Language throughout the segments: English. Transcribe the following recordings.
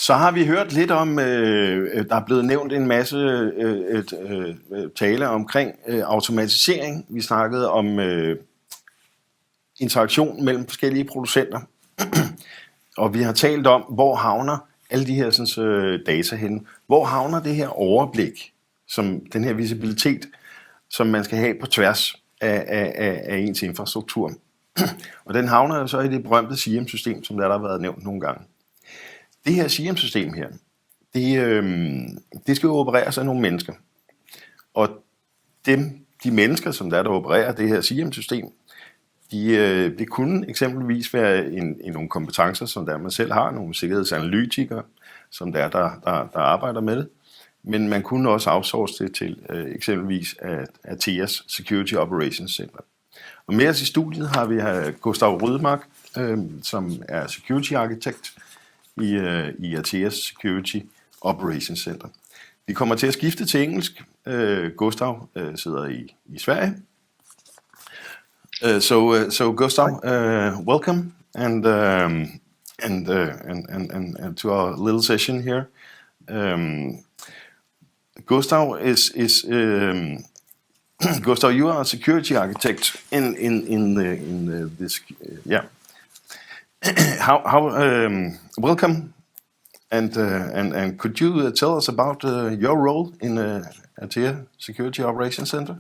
Så har vi hørt lidt om, der er blevet nævnt en masse tale omkring automatisering. Vi snakkede om interaktion mellem forskellige producenter. Og vi har talt om, hvor havner alle de her data henne. Hvor havner det her overblik, som den her visibilitet, som man skal have på tværs af ens infrastruktur. Og den havner jo så i det berømte CRM-system, som der har været nævnt nogle gange. Det her CRM-system her, det skal jo opereres af nogle mennesker. Og de mennesker, som der opererer det her CRM-system, det kunne eksempelvis være nogle kompetencer, som der man selv har, nogle sikkerhedsanalytikere, som der arbejder med det. Men man kunne også outsource det til eksempelvis Ateas Security Operations Center. Og med os i studiet har vi Gustav Rydmark, som er Security Architect i Ateas Security Operations Center. Vi kommer til at skifte til engelsk. Gustav sidder i Sverige. So Gustav, welcome and to our little session here. Gustav Gustav, you are a security architect in this. Yeah. How welcome, and could you tell us about your role in Atea Security Operations Center?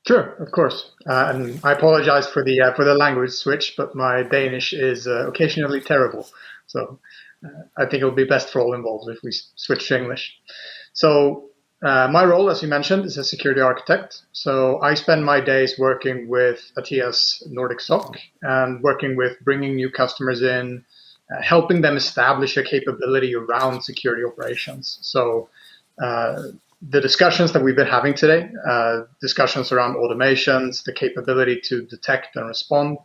Sure, of course. And I apologize for the language switch, but my Danish is occasionally terrible. So I think it will be best for all involved if we switch to English. So my role, as you mentioned, is a security architect. So I spend my days working with Atea's Nordic SOC and working with bringing new customers in, helping them establish a capability around security operations. So the discussions that we've been having today, discussions around automations, the capability to detect and respond,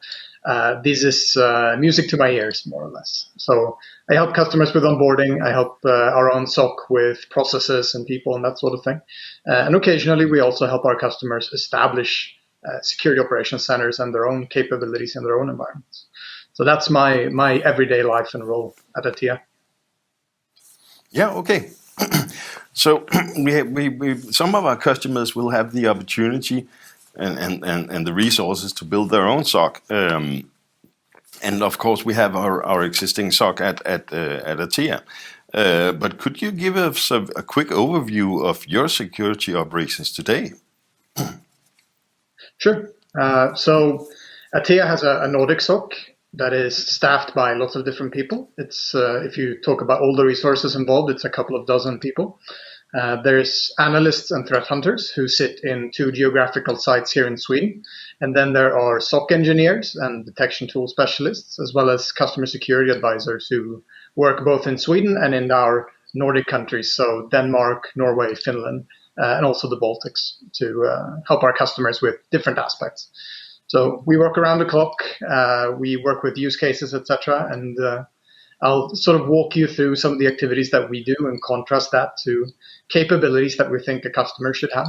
this is music to my ears, more or less. So I help customers with onboarding. I help our own SOC with processes and people and that sort of thing. And occasionally we also help our customers establish security operations centers and their own capabilities in their own environments. So that's my everyday life and role at Atea. Yeah, okay. So we some of our customers will have the opportunity and the resources to build their own SOC. And of course, we have our existing SOC at Atea. But could you give us a quick overview of your security operations today? Sure. So Atea has a Nordic SOC that is staffed by lots of different people. It's if you talk about all the resources involved, it's a couple of dozen people. There's analysts and threat hunters who sit in 2 geographical sites here in Sweden. And then there are SOC engineers and detection tool specialists, as well as customer security advisors who work both in Sweden and in our Nordic countries, so Denmark, Norway, Finland, and also the Baltics, to help our customers with different aspects. So we work around the clock, we work with use cases, etc. And I'll sort of walk you through some of the activities that we do and contrast that to capabilities that we think a customer should have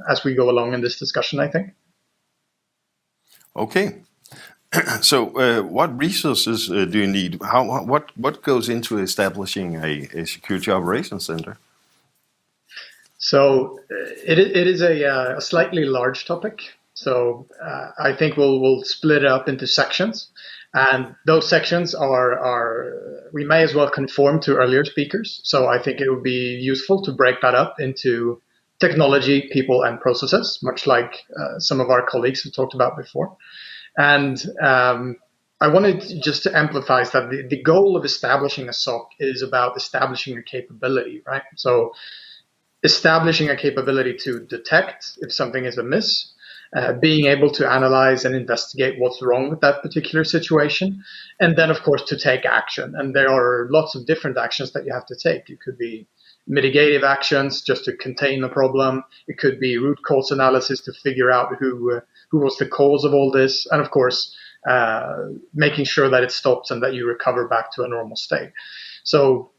as we go along in this discussion, I think. Okay. So what resources do you need? What goes into establishing a security operations center? So it is a slightly large topic. So I think we'll split it up into sections. And those sections are we may as well conform to earlier speakers. So I think it would be useful to break that up into technology, people, and processes, much like some of our colleagues have talked about before. And I wanted just to emphasize that the goal of establishing a SOC is about establishing a capability, right? So establishing a capability to detect if something is amiss, being able to analyze and investigate what's wrong with that particular situation, and then, of course, to take action. And there are lots of different actions that you have to take. It could be mitigative actions just to contain the problem. It could be root cause analysis to figure out who was the cause of all this. And, of course, making sure that it stops and that you recover back to a normal state. So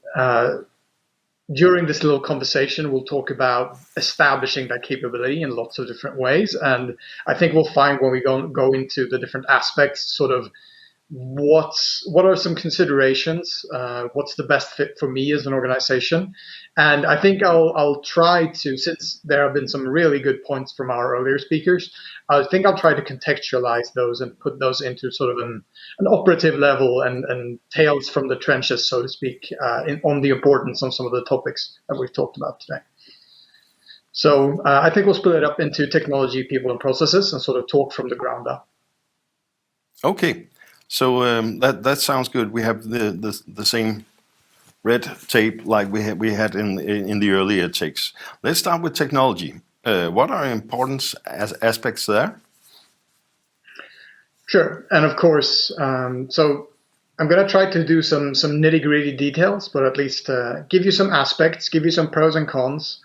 during this little conversation, we'll talk about establishing that capability in lots of different ways. And I think we'll find when we go into the different aspects, sort of what are some considerations? What's the best fit for me as an organization? And I think I'll try to, since there have been some really good points from our earlier speakers, I think I'll try to contextualize those and put those into sort of an operative level and tales from the trenches, so to speak, on the importance of some of the topics that we've talked about today. So I think we'll split it up into technology, people, and processes, and sort of talk from the ground up. Okay. So that sounds good. We have the same red tape like we had in the earlier takes. Let's start with technology. What are important aspects there? Sure, and of course, so I'm going to try to do some nitty-gritty details, but at least give you some aspects, give you some pros and cons.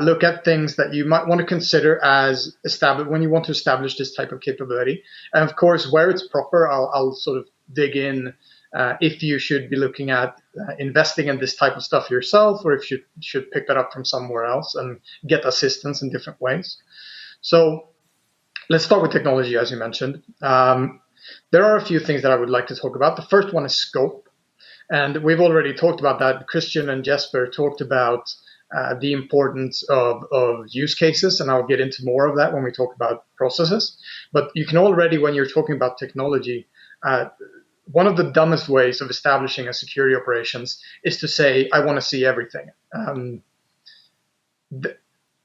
Look at things that you might want to consider as established when you want to establish this type of capability. And of course, where it's proper, I'll sort of dig in if you should be looking at investing in this type of stuff yourself, or if you should pick that up from somewhere else and get assistance in different ways. So let's start with technology, as you mentioned. There are a few things that I would like to talk about. The first one is scope. And we've already talked about that. Christian and Jesper talked about the importance of use cases, and I'll get into more of that when we talk about processes. But you can already, when you're talking about technology, one of the dumbest ways of establishing a security operations is to say, I want to see everything.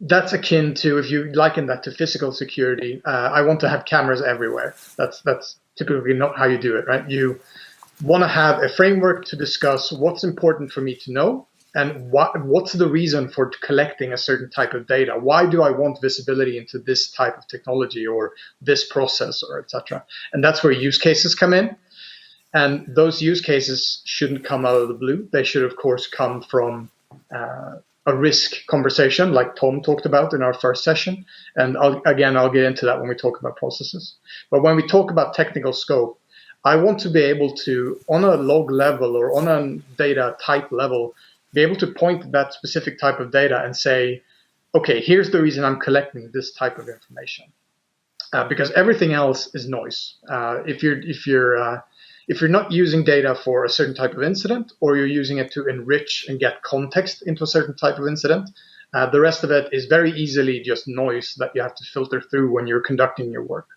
That's akin to, if you liken that to physical security, I want to have cameras everywhere. That's typically not how you do it, right? You want to have a framework to discuss what's important for me to know, and what's the reason for collecting a certain type of data? Why do I want visibility into this type of technology or this process, or etc.? And that's where use cases come in. And those use cases shouldn't come out of the blue. They should, of course, come from a risk conversation like Tom talked about in our first session. And I'll get into that when we talk about processes. But when we talk about technical scope, I want to be able to, on a log level or on a data type level, be able to point to that specific type of data and say, okay, here's the reason I'm collecting this type of information. Because everything else is noise. If you're not using data for a certain type of incident, or you're using it to enrich and get context into a certain type of incident, the rest of it is very easily just noise that you have to filter through when you're conducting your work.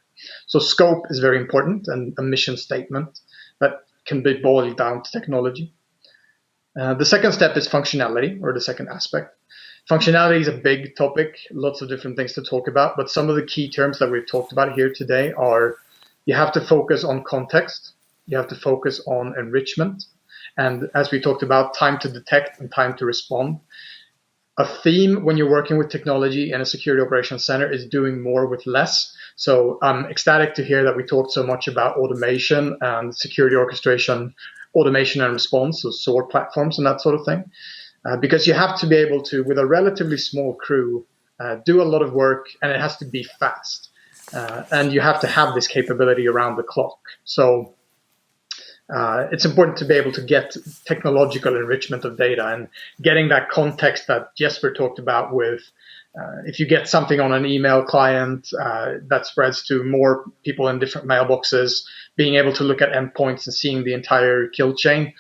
So scope is very important, and a mission statement that can be boiled down to technology. The second step is functionality, or the second aspect. Functionality is a big topic, lots of different things to talk about, but some of the key terms that we've talked about here today are, you have to focus on context, you have to focus on enrichment, and as we talked about, time to detect and time to respond. A theme when you're working with technology in a security operations center is doing more with less. So I'm ecstatic to hear that we talked so much about automation and security orchestration, automation and response, so SOAR platforms and that sort of thing. Because you have to be able to, with a relatively small crew, do a lot of work, and it has to be fast. And you have to have this capability around the clock. So it's important to be able to get technological enrichment of data and getting that context that Jesper talked about with, if you get something on an email client that spreads to more people in different mailboxes, being able to look at endpoints and seeing the entire kill chain,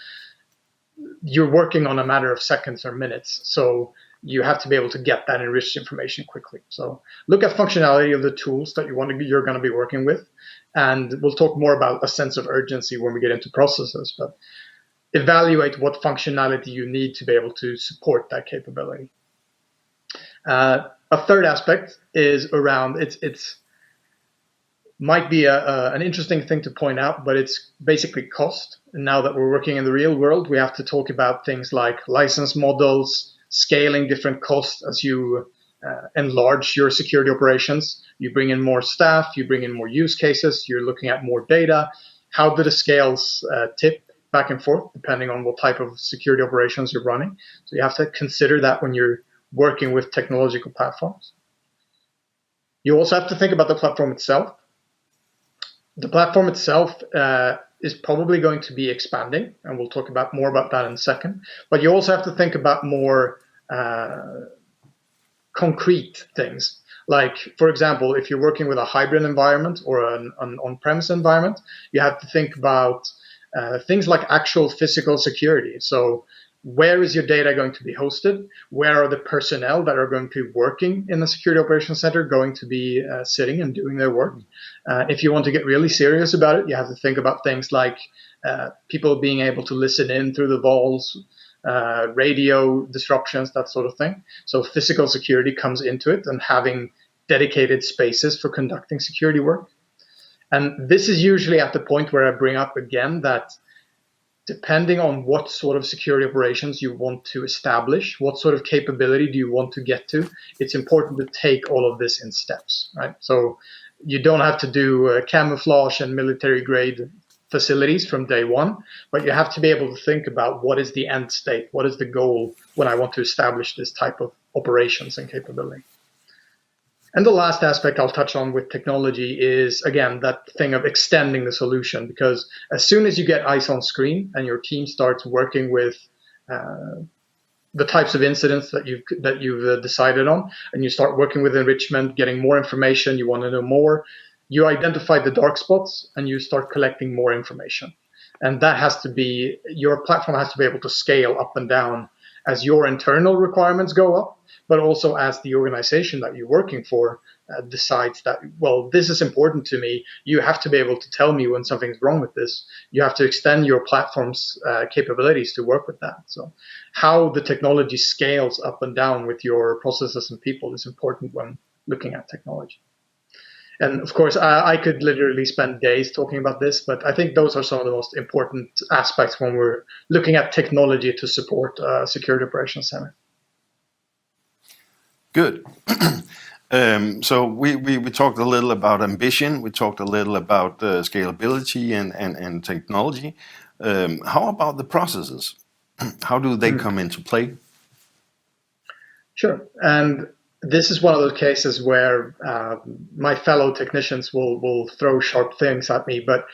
you're working on a matter of seconds or minutes. So you have to be able to get that enriched information quickly. So look at functionality of the tools that you're going to be working with. And we'll talk more about a sense of urgency when we get into processes, but evaluate what functionality you need to be able to support that capability. A third aspect is around, it's might be an interesting thing to point out, but it's basically cost. And now that we're working in the real world, we have to talk about things like license models, scaling different costs as you enlarge your security operations. You bring in more staff, you bring in more use cases, you're looking at more data. How do the scales tip back and forth depending on what type of security operations you're running? So you have to consider that when you're working with technological platforms. You also have to think about the platform itself. The platform itself is probably going to be expanding, and we'll talk about more about that in a second. But you also have to think about more concrete things, Like, for example, if you're working with a hybrid environment or an on-premise environment, you have to think about things like actual physical security. So where is your data going to be hosted? Where are the personnel that are going to be working in the security operations center going to be sitting and doing their work? If you want to get really serious about it, you have to think about things like people being able to listen in through the walls, radio disruptions, that sort of thing. So physical security comes into it, and having dedicated spaces for conducting security work. And this is usually at the point where I bring up again that depending on what sort of security operations you want to establish, what sort of capability do you want to get to, it's important to take all of this in steps, right? So you don't have to do camouflage and military grade facilities from day one, but you have to be able to think about what is the end state, what is the goal when I want to establish this type of operations and capability. And the last aspect I'll touch on with technology is, again, that thing of extending the solution, because as soon as you get eyes on screen and your team starts working with the types of incidents that you've decided on, and you start working with enrichment, getting more information, you want to know more, you identify the dark spots and you start collecting more information. And that has to be, your platform has to be able to scale up and down as your internal requirements go up, but also as the organization that you're working for decides that, well, this is important to me. You have to be able to tell me when something's wrong with this. You have to extend your platform's capabilities to work with that. So how the technology scales up and down with your processes and people is important when looking at technology. And of course, I could literally spend days talking about this, but I think those are some of the most important aspects when we're looking at technology to support Security Operations Center. Good. So we talked a little about ambition. We talked a little about scalability and technology. How about the processes? How do they come into play? Sure. And this is one of those cases where my fellow technicians will throw sharp things at me, but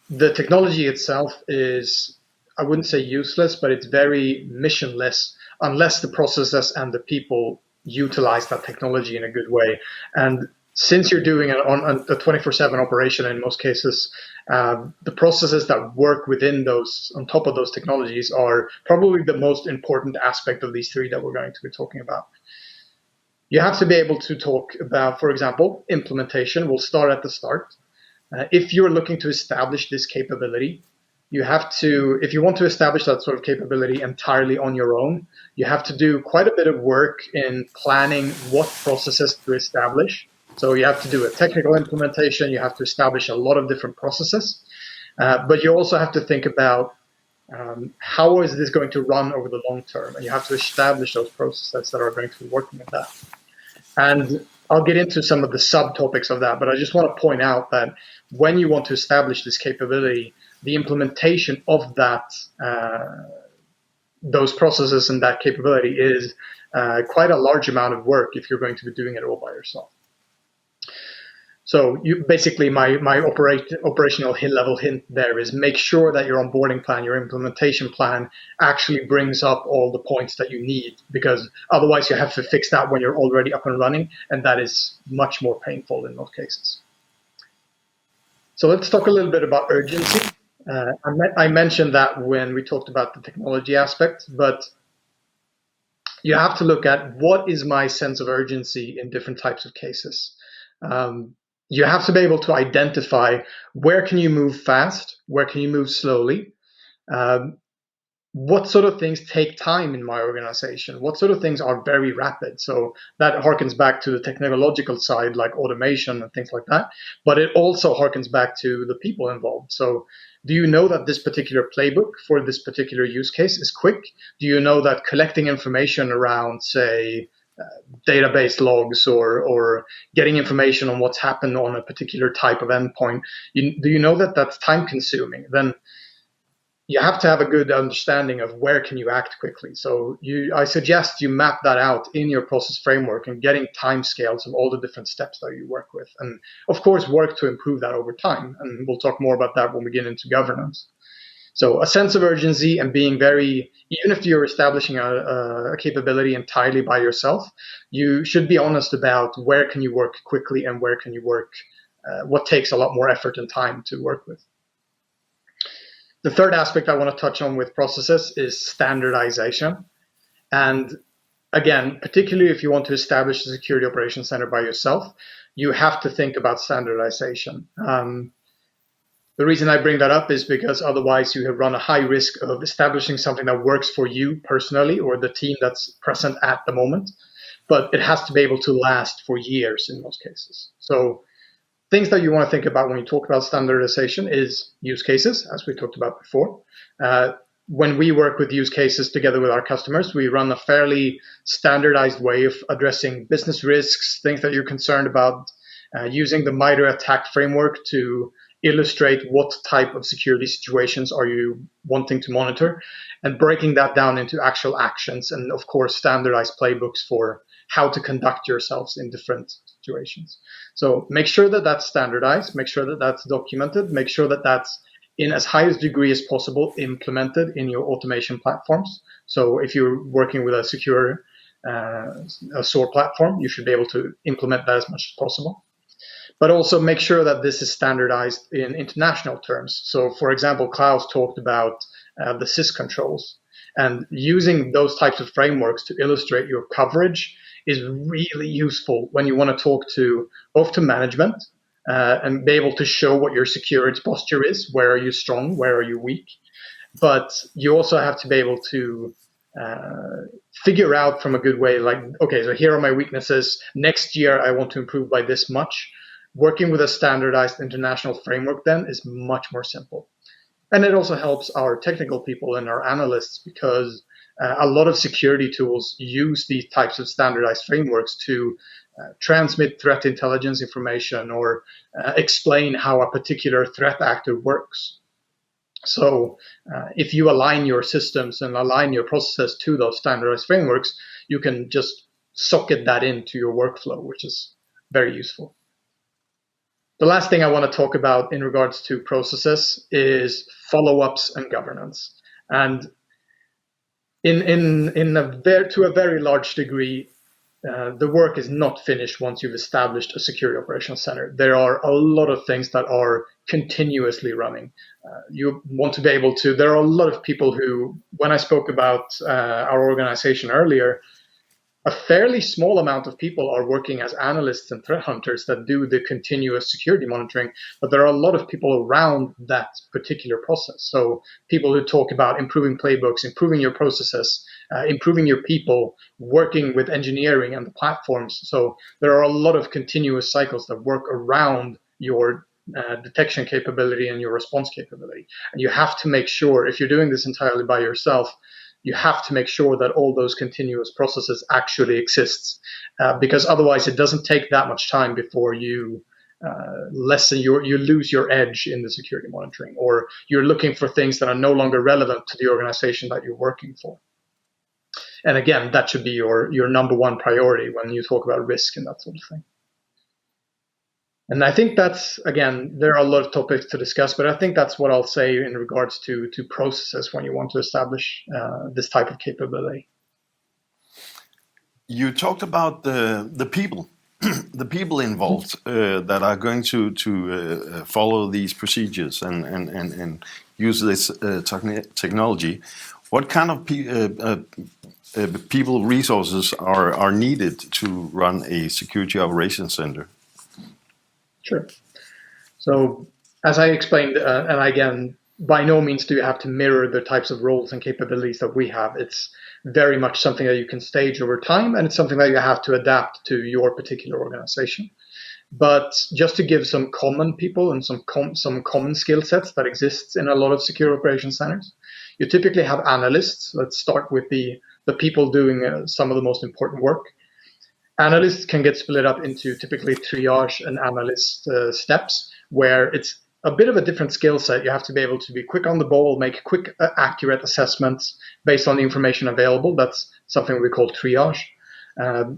the technology itself is, I wouldn't say useless, but it's very missionless unless the processes and the people utilize that technology in a good way. And since you're doing it on a 24/7 operation in most cases, the processes that work within those, on top of those technologies, are probably the most important aspect of these three that we're going to be talking about. You have to be able to talk about, for example, implementation. We'll start at the start. If you're looking to establish this capability, you have to, if you want to establish that sort of capability entirely on your own, you have to do quite a bit of work in planning what processes to establish. So you have to do a technical implementation, you have to establish a lot of different processes, but you also have to think about how is this going to run over the long term, and you have to establish those processes that are going to be working with that. And I'll get into some of the subtopics of that, but I just want to point out that when you want to establish this capability, the implementation of that, those processes and that capability is quite a large amount of work if you're going to be doing it all by yourself. So you basically, my operational level hint there is make sure that your onboarding plan, your implementation plan actually brings up all the points that you need, because otherwise you have to fix that when you're already up and running, and that is much more painful in most cases. So let's talk a little bit about urgency. I mentioned that when we talked about the technology aspect, but you have to look at what is my sense of urgency in different types of cases. You have to be able to identify where can you move fast, where can you move slowly, what sort of things take time in my organization, what sort of things are very rapid. So that harkens back to the technological side, like automation and things like that, but it also harkens back to the people involved. So do you know that this particular playbook for this particular use case is quick? Do you know that collecting information around, say, database logs or getting information on what's happened on a particular type of endpoint, do you know that that's time consuming? Then you have to have a good understanding of where can you act quickly. So I suggest you map that out in your process framework and getting time scales of all the different steps that you work with. And of course, work to improve that over time. And we'll talk more about that when we get into governance. So a sense of urgency and being very, even if you're establishing a capability entirely by yourself, you should be honest about where can you work quickly and where can you work, what takes a lot more effort and time to work with. The third aspect I want to touch on with processes is standardization. And again, particularly if you want to establish a security operations center by yourself, you have to think about standardization. The reason I bring that up is because otherwise you have run a high risk of establishing something that works for you personally or the team that's present at the moment, but it has to be able to last for years in most cases. So things that you want to think about when you talk about standardization is use cases, as we talked about before. When we work with use cases together with our customers, we run a fairly standardized way of addressing business risks, things that you're concerned about, using the MITRE ATT&CK framework to illustrate what type of security situations are you wanting to monitor, and breaking that down into actual actions, and of course standardized playbooks for how to conduct yourselves in different situations. So make sure that that's standardized, make sure that that's documented, make sure that that's in as high a degree as possible implemented in your automation platforms. So if you're working with a secure a SOAR platform, you should be able to implement that as much as possible. But also make sure that this is standardized in international terms. So for example, Klaus talked about the sys controls, and using those types of frameworks to illustrate your coverage is really useful when you want to talk to both to management and be able to show what your security posture is. Where are you strong? Where are you weak? But you also have to be able to figure out from a good way, like, okay, so here are my weaknesses. Next year, I want to improve by this much. Working with a standardized international framework then is much more simple. And it also helps our technical people and our analysts, because a lot of security tools use these types of standardized frameworks to transmit threat intelligence information or explain how a particular threat actor works. So if you align your systems and align your processes to those standardized frameworks, you can just socket that into your workflow, which is very useful. The last thing I want to talk about in regards to processes is follow-ups and governance. And to a very large degree, the work is not finished once you've established a security operations center. There are a lot of things that are continuously running. You want to be able to, there are a lot of people who, when I spoke about our organization earlier, a fairly small amount of people are working as analysts and threat hunters that do the continuous security monitoring, but there are a lot of people around that particular process. So people who talk about improving playbooks, improving your processes, improving your people, working with engineering and the platforms. So there are a lot of continuous cycles that work around your detection capability and your response capability. And you have to make sure, if you're doing this entirely by yourself, you have to make sure that all those continuous processes actually exist, because otherwise it doesn't take that much time before you you lose your edge in the security monitoring, or you're looking for things that are no longer relevant to the organization that you're working for. And again, that should be your number one priority when you talk about risk and that sort of thing. And I think that's, again, there are a lot of topics to discuss, but I think that's what I'll say in regards to processes when you want to establish this type of capability. You talked about the people, the people involved that are going to follow these procedures and use this technology. What kind of people resources are needed to run a security operations center? Sure. So as I explained, and again, by no means do you have to mirror the types of roles and capabilities that we have. It's very much something that you can stage over time, and it's something that you have to adapt to your particular organization. But just to give some common people and some common skill sets that exists in a lot of secure operations centers, you typically have analysts. Let's start with the people doing some of the most important work. Analysts can get split up into typically triage and analyst steps, where it's a bit of a different skill set. You have to be able to be quick on the ball, make quick, accurate assessments based on the information available. That's something we call triage.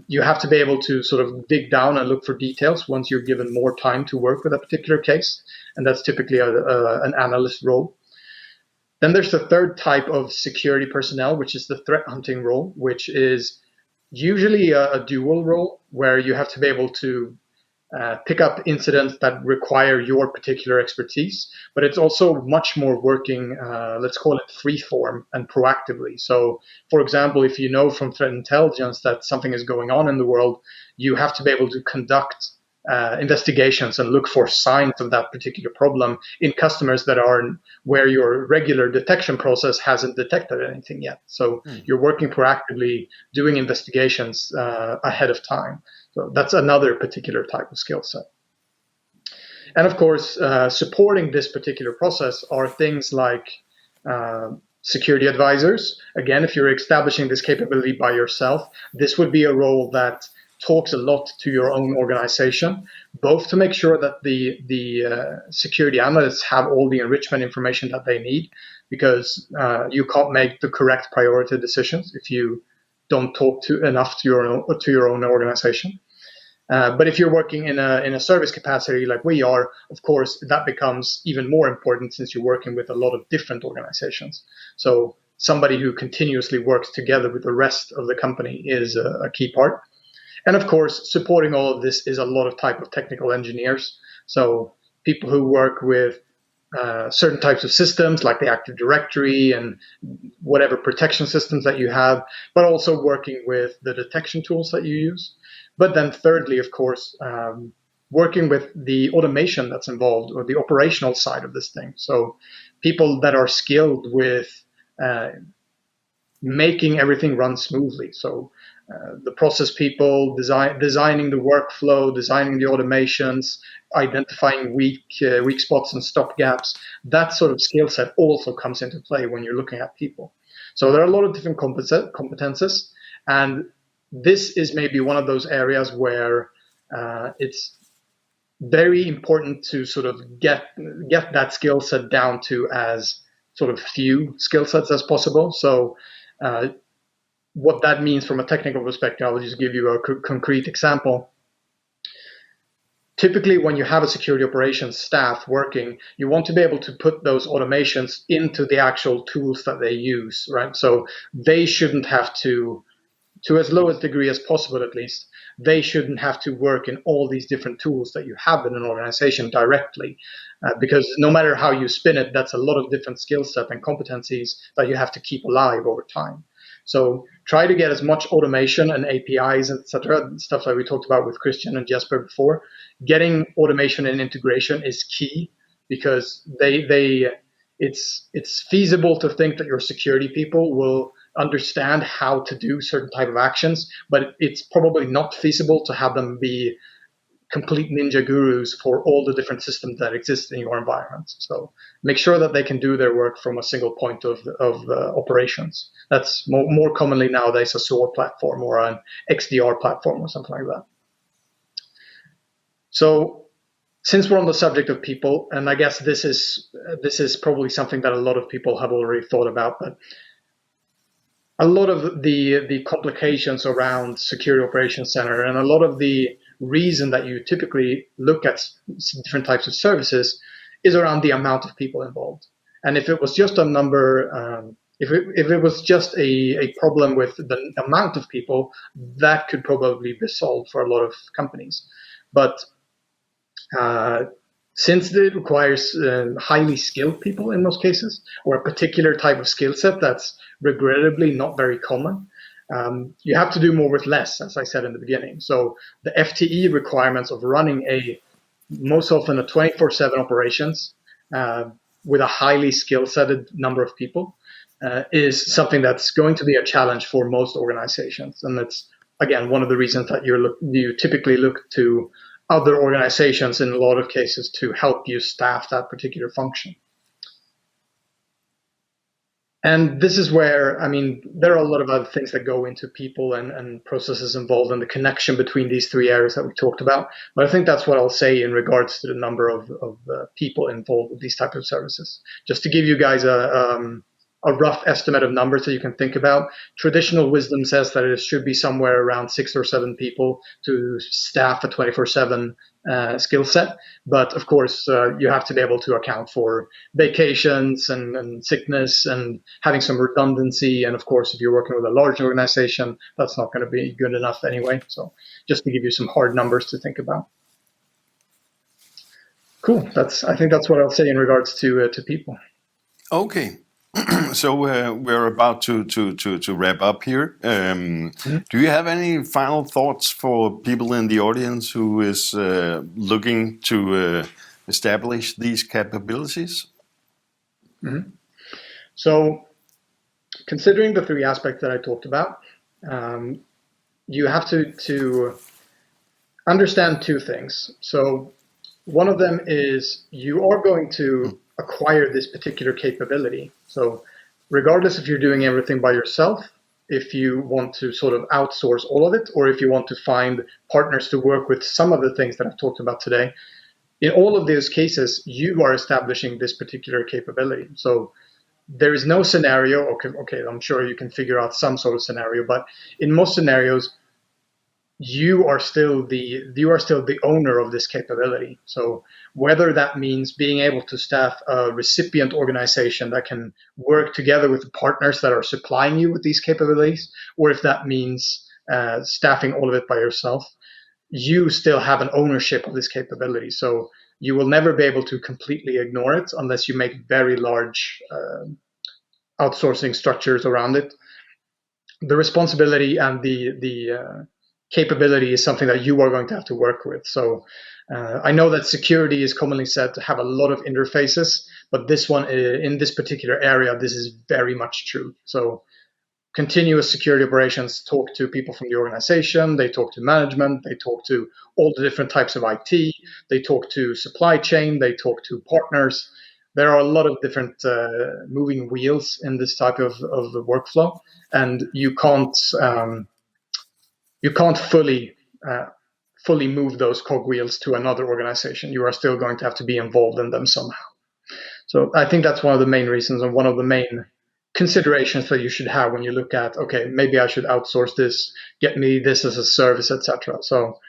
You have to be able to sort of dig down and look for details once you're given more time to work with a particular case, and that's typically an analyst role. Then there's the third type of security personnel, which is the threat hunting role, which is usually a dual role where you have to be able to pick up incidents that require your particular expertise, but it's also much more working, let's call it freeform and proactively. So, for example, if you know from threat intelligence that something is going on in the world, you have to be able to conduct investigations and look for signs of that particular problem in customers that are where your regular detection process hasn't detected anything yet. So you're working proactively, doing investigations ahead of time. So that's another particular type of skill set. And of course, supporting this particular process are things like security advisors. Again, if you're establishing this capability by yourself, this would be a role that talks a lot to your own organization, both to make sure that the security analysts have all the enrichment information that they need, because you can't make the correct priority decisions if you don't talk enough to your own organization. But if you're working in a service capacity like we are, of course, that becomes even more important since you're working with a lot of different organizations. So somebody who continuously works together with the rest of the company is a key part. And of course, supporting all of this is a lot of type of technical engineers. So people who work with certain types of systems like the Active Directory and whatever protection systems that you have, but also working with the detection tools that you use. But then thirdly, of course, working with the automation that's involved or the operational side of this thing. So people that are skilled with making everything run smoothly. So the process people, designing the workflow, designing the automations, identifying weak spots and stop gaps. That sort of skill set also comes into play when you're looking at people. So there are a lot of different competences, and this is maybe one of those areas where it's very important to sort of get that skill set down to as sort of few skill sets as possible. So what that means from a technical perspective, I'll just give you a concrete example. Typically, when you have a security operations staff working, you want to be able to put those automations into the actual tools that they use, right? So they shouldn't have to as low a degree as possible at least, they shouldn't have to work in all these different tools that you have in an organization directly. Because no matter how you spin it, that's a lot of different skill set and competencies that you have to keep alive over time. So try to get as much automation and APIs, etc., stuff like we talked about with Christian and Jesper before. Getting automation and integration is key because it's feasible to think that your security people will understand how to do certain type of actions, but it's probably not feasible to have them be complete ninja gurus for all the different systems that exist in your environment. So make sure that they can do their work from a single point of operations. That's more commonly nowadays a SOAR platform or an XDR platform or something like that. So since we're on the subject of people, and I guess this is probably something that a lot of people have already thought about, but a lot of the complications around Security Operations Center and a lot of the reason that you typically look at different types of services is around the amount of people involved. And if it was just a number, if it was just a problem with the amount of people, that could probably be solved for a lot of companies. But since it requires highly skilled people in most cases, or a particular type of skill set that's regrettably not very common, you have to do more with less, as I said in the beginning. So the FTE requirements of running most often a 24/7 operations with a highly skill-setted number of people is something that's going to be a challenge for most organizations. And that's, again, one of the reasons that you typically look to other organizations in a lot of cases to help you staff that particular function. And this is where, I mean, there are a lot of other things that go into people and processes involved and the connection between these three areas that we talked about. But I think that's what I'll say in regards to the number of people involved with these types of services. Just to give you guys a a rough estimate of numbers that you can think about. Traditional wisdom says that it should be somewhere around 6 or 7 people to staff a 24/7 skill set. But of course, you have to be able to account for vacations and sickness and having some redundancy. And of course, if you're working with a large organization, that's not going to be good enough anyway. So just to give you some hard numbers to think about. Cool. I think that's what I'll say in regards to people. Okay. So we're about to wrap up here. Do you have any final thoughts for people in the audience who is looking to establish these capabilities? So considering the 3 aspects that I talked about, you have to understand 2 things. So one of them is you are going to acquire this particular capability. So regardless if you're doing everything by yourself, if you want to sort of outsource all of it, or if you want to find partners to work with some of the things that I've talked about today, in all of those cases, you are establishing this particular capability. So there is no scenario, okay, I'm sure you can figure out some sort of scenario, but in most scenarios, you are still the owner of this capability. So whether that means being able to staff a recipient organization that can work together with the partners that are supplying you with these capabilities, or if that means staffing all of it by yourself, you still have an ownership of this capability. So you will never be able to completely ignore it unless you make very large outsourcing structures around it. The responsibility and the capability is something that you are going to have to work with. So I know that security is commonly said to have a lot of interfaces, but this one, in this particular area, this is very much true. So continuous security operations talk to people from the organization, they talk to management, they talk to all the different types of IT, they talk to supply chain, they talk to partners. There are a lot of different moving wheels in this type of workflow, and you can't fully move those cogwheels to another organization. You are still going to have to be involved in them somehow. So I think that's one of the main reasons and one of the main considerations that you should have when you look at, okay, maybe I should outsource this, get me this as a service, etc. So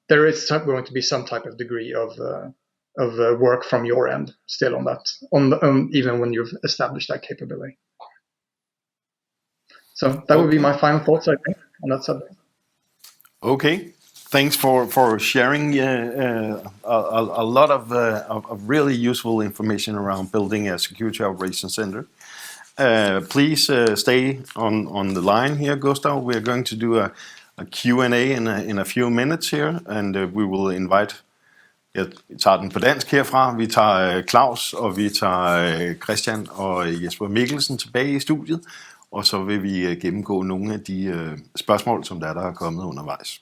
there is going to be some type of degree of work from your end still on that, even when you've established that capability. So that would be my final thoughts, I think, on that subject. Okay, thanks for sharing a lot of really useful information around building a security operations center. Please stay on the line here, Gustav. We're going to do a Q&A in a few minutes here, and we will invite. Jeg tager den på dansk herfra. Vi tager Claus, og vi tager Christian og Jesper Mikkelsen tilbage i studiet, og så vil vi gennemgå nogle af de spørgsmål, som der er kommet undervejs.